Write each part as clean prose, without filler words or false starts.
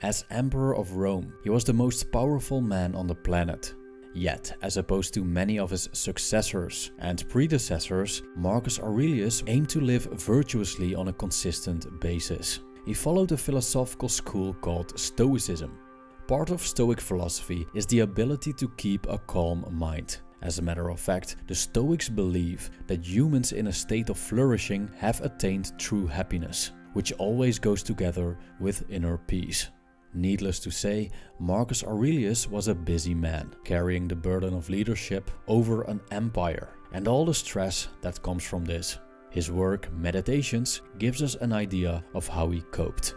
As Emperor of Rome, he was the most powerful man on the planet. Yet, as opposed to many of his successors and predecessors, Marcus Aurelius aimed to live virtuously on a consistent basis. He followed a philosophical school called Stoicism. Part of Stoic philosophy is the ability to keep a calm mind. As a matter of fact, the Stoics believe that humans in a state of flourishing have attained true happiness, which always goes together with inner peace. Needless to say, Marcus Aurelius was a busy man, carrying the burden of leadership over an empire and all the stress that comes from this. His work, Meditations, gives us an idea of how he coped.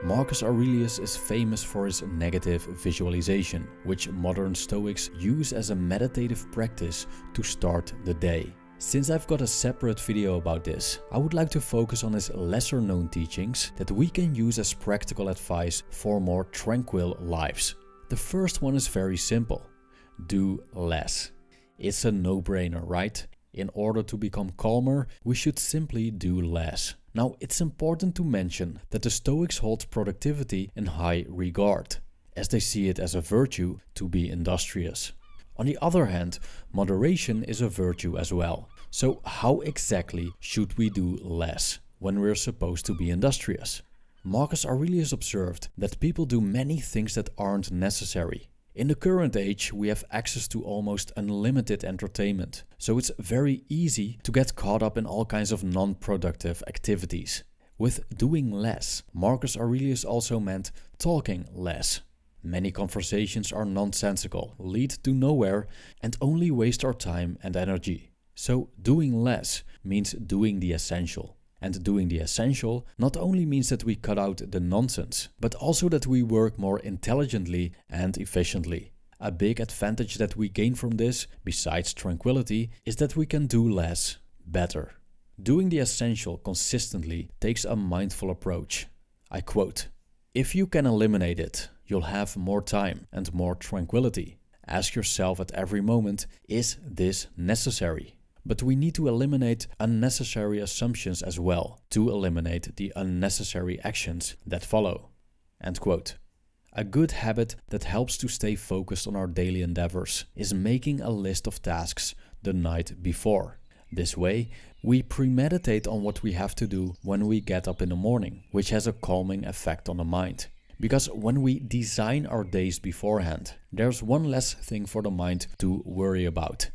Marcus Aurelius is famous for his negative visualization, which modern Stoics use as a meditative practice to start the day. Since I've got a separate video about this, I would like to focus on his lesser known teachings that we can use as practical advice for more tranquil lives. The first one is very simple. Do less. It's a no-brainer, right? In order to become calmer, we should simply do less. Now, it's important to mention that the Stoics hold productivity in high regard, as they see it as a virtue to be industrious. On the other hand, moderation is a virtue as well. So how exactly should we do less when we're supposed to be industrious? Marcus Aurelius observed that people do many things that aren't necessary. In the current age, we have access to almost unlimited entertainment, so it's very easy to get caught up in all kinds of non-productive activities. With doing less, Marcus Aurelius also meant talking less. Many conversations are nonsensical, lead to nowhere, and only waste our time and energy. So doing less means doing the essential. And doing the essential not only means that we cut out the nonsense, but also that we work more intelligently and efficiently. A big advantage that we gain from this, besides tranquility, is that we can do less better. Doing the essential consistently takes a mindful approach. I quote, "If you can eliminate it, you'll have more time and more tranquility. Ask yourself at every moment, is this necessary? But we need to eliminate unnecessary assumptions as well, to eliminate the unnecessary actions that follow." End quote. A good habit that helps to stay focused on our daily endeavors is making a list of tasks the night before. This way, we premeditate on what we have to do when we get up in the morning, which has a calming effect on the mind. Because when we design our days beforehand, there's one less thing for the mind to worry about.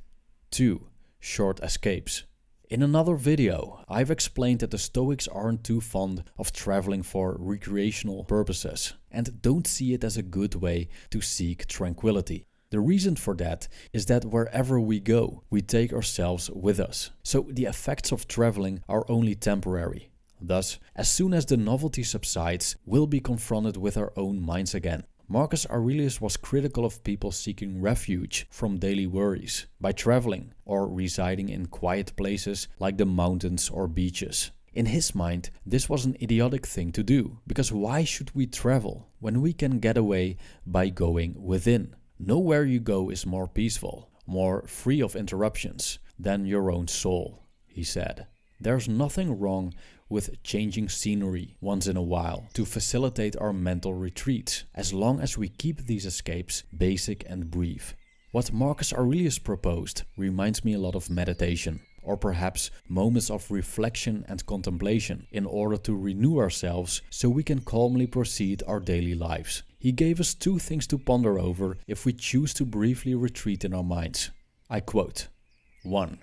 2. Short escapes. In another video, I've explained that the Stoics aren't too fond of traveling for recreational purposes and don't see it as a good way to seek tranquility. The reason for that is that wherever we go, we take ourselves with us. So the effects of traveling are only temporary. Thus, as soon as the novelty subsides, we'll be confronted with our own minds again. Marcus Aurelius was critical of people seeking refuge from daily worries by traveling or residing in quiet places like the mountains or beaches. In his mind, this was an idiotic thing to do, because why should we travel when we can get away by going within? Nowhere you go is more peaceful, more free of interruptions than your own soul, he said. There's nothing wrong with changing scenery once in a while to facilitate our mental retreats, as long as we keep these escapes basic and brief. What Marcus Aurelius proposed reminds me a lot of meditation, or perhaps moments of reflection and contemplation in order to renew ourselves so we can calmly proceed our daily lives. He gave us 2 things to ponder over if we choose to briefly retreat in our minds. I quote, 1.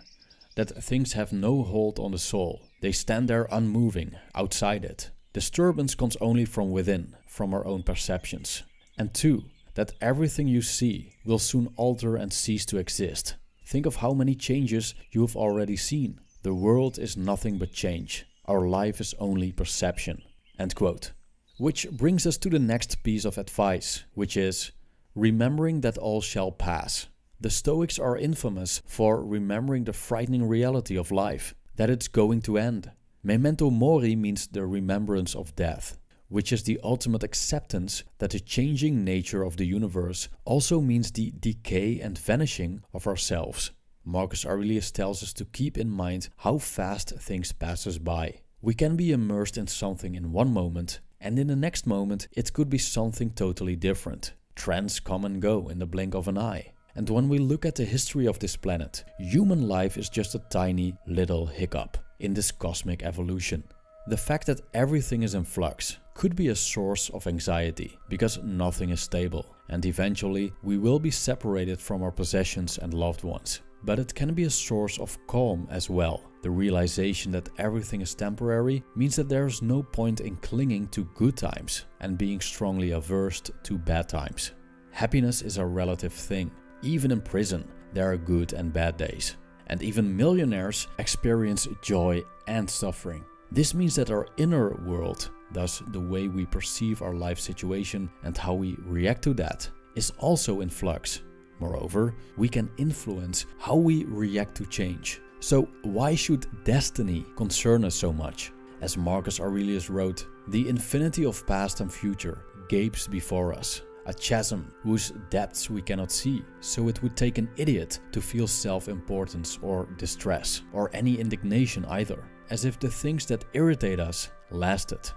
That things have no hold on the soul. They stand there unmoving, outside it. Disturbance comes only from within, from our own perceptions. And 2, that everything you see will soon alter and cease to exist. Think of how many changes you have already seen. The world is nothing but change. Our life is only perception. End quote. Which brings us to the next piece of advice, which is remembering that all shall pass. The Stoics are infamous for remembering the frightening reality of life, that it's going to end. Memento mori means the remembrance of death, which is the ultimate acceptance that the changing nature of the universe also means the decay and vanishing of ourselves. Marcus Aurelius tells us to keep in mind how fast things pass us by. We can be immersed in something in one moment, and in the next moment it could be something totally different. Trends come and go in the blink of an eye. And when we look at the history of this planet, human life is just a tiny little hiccup in this cosmic evolution. The fact that everything is in flux could be a source of anxiety because nothing is stable, and eventually we will be separated from our possessions and loved ones. But it can be a source of calm as well. The realization that everything is temporary means that there is no point in clinging to good times and being strongly averse to bad times. Happiness is a relative thing. Even in prison, there are good and bad days. And even millionaires experience joy and suffering. This means that our inner world, thus the way we perceive our life situation and how we react to that, is also in flux. Moreover, we can influence how we react to change. So why should destiny concern us so much? As Marcus Aurelius wrote, "The infinity of past and future gapes before us, a chasm whose depths we cannot see, so it would take an idiot to feel self-importance or distress, or any indignation either, as if the things that irritate us lasted."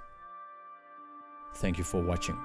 Thank you for watching.